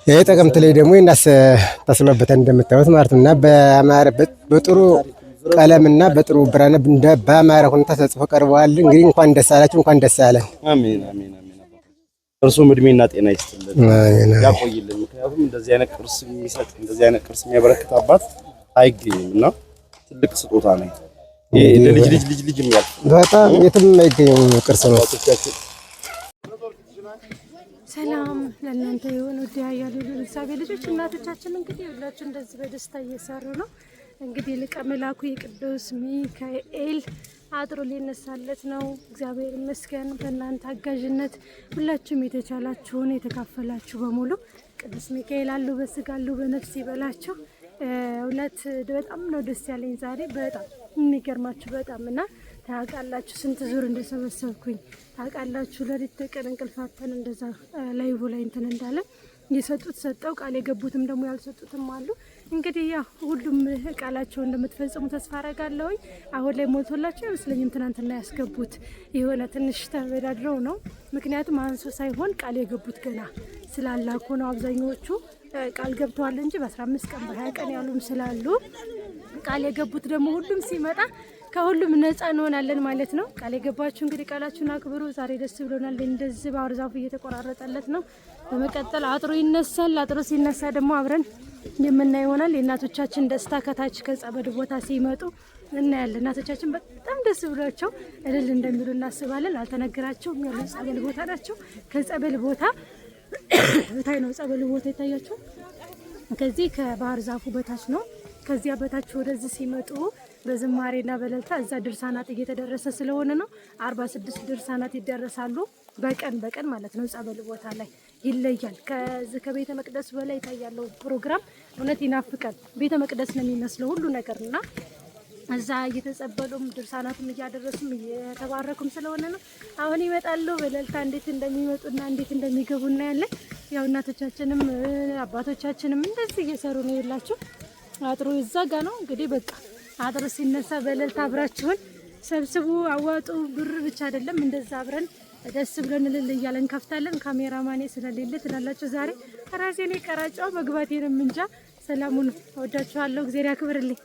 ይሄ ጥቅምት ላይ ደግሞ እናስ ተስሎበታል እንደምታዩት ማለት ነው እና በአማረበት በጥሩ ቀለምና በጥሩ ብራና እንደ በአማረ ሁኔታ ተጽፎ ቀርበዋል። እንግዲህ እንኳን ደስ አላችሁ፣ እንኳን ደስ አለን። አሜን አሜን አሜን። እርሱም እድሜና ጤና ይስጥልን ያቆይልን። ምክንያቱም እንደዚህ አይነት ቅርስ የሚሰጥ እንደዚህ አይነት ቅርስ የሚያበረክት አባት አይገኝምና ትልቅ ስጦታ ነው። ይሄ ልጅ የሚያልፍ በጣም የትም የማይገኝ ቅርስ ነው። ሰላም ለእናንተ የሆኑ ዲያያሉ እግዚአብሔር ልጆች እናቶቻችን እንግዲህ ሁላችሁ እንደዚህ በደስታ እየሰሩ ነው። እንግዲህ ሊቀ መላኩ የቅዱስ ሚካኤል አጥሮ ሊነሳለት ነው። እግዚአብሔር ይመስገን። በእናንተ አጋዥነት ሁላችሁም የተቻላችሁን የተካፈላችሁ በሙሉ ቅዱስ ሚካኤል አሉ በስጋ አሉ በነፍስ ይበላችሁ። እውነት በጣም ነው ደስ ያለኝ ዛሬ በጣም የሚገርማችሁ በጣም እና ታውቃላችሁ ስንት ዙር እንደሰበሰብኩኝ ታውቃላችሁ። ለሊት ተቀን እንቅልፋተን እንደዛ ላይቭ ላይ እንትን እንዳለ የሰጡት ሰጠው ቃል የገቡትም ደግሞ ያልሰጡትም አሉ። እንግዲህ ያው ሁሉም ቃላቸው እንደምትፈጽሙ ተስፋ አረጋለሁ። አሁን ላይ ሞልቶላቸው አይመስለኝም። ትናንትና ያስገቡት የሆነ ትንሽ ተበዳድረው ነው። ምክንያቱም አንሶ ሳይሆን ቃል የገቡት ገና ስላላኩ ነው። አብዛኞቹ ቃል ገብተዋል እንጂ በ15 ቀን በ20 ቀን ያሉም ስላሉ ቃል የገቡት ደግሞ ሁሉም ሲመጣ ከሁሉም ነፃ እንሆናለን ማለት ነው። ቃል የገባችሁ እንግዲህ ቃላችሁን አክብሩ። ዛሬ ደስ ብሎናል። እንደዚህ ባህር ዛፉ እየተቆራረጠለት ነው። በመቀጠል አጥሩ ይነሳል። አጥሩ ሲነሳ ደግሞ አብረን የምናይ ይሆናል። የእናቶቻችን ደስታ ከታች ከጸበል ቦታ ሲመጡ እናያለን። እናቶቻችን በጣም ደስ ብሏቸው እልል እንደሚሉ እናስባለን። አልተነገራቸውም ያሉ ጸበል ቦታ ናቸው። ከጸበል ቦታ በታይ ነው ጸበል ቦታ ይታያቸው። ከዚህ ከባህር ዛፉ በታች ነው። ከዚያ በታች ወደዚህ ሲመጡ በዝማሬና በእልልታ እዛ ድርሳናት እየተደረሰ ስለሆነ ነው 46 ድርሳናት ይደረሳሉ በቀን ማለት ነው። ጸበል ቦታ ላይ ይለያል። ከዚህ ከቤተ መቅደስ በላይ ታያለው ፕሮግራም እውነት ይናፍቃል። ቤተ መቅደስ ነው የሚመስለው ሁሉ ነገርና እዛ እየተጸበሉም ድርሳናትም እያደረሱም እየተባረኩም ስለሆነ ነው። አሁን ይመጣሉ። በእልልታ እንዴት እንደሚመጡና እንዴት እንደሚገቡ እናያለን። ያው እናቶቻችንም አባቶቻችንም እንደዚህ እየሰሩ ነው ይላችሁ። አጥሩ እዛ ጋ ነው እንግዲህ በቃ አጥሩ ሲነሳ በእልልታ አብራችሁን ሰብስቡ፣ አዋጡ። ብር ብቻ አይደለም እንደዛ አብረን ደስ ብለን እልል እያለን እንከፍታለን። ካሜራማኔ ስለሌለ ትላላችሁ ዛሬ ራሴ ነኝ ቀራጫው መግባቴንም እንጃ። ሰላሙን ወዳችኋለሁ። እግዚአብሔር ያክብርልኝ።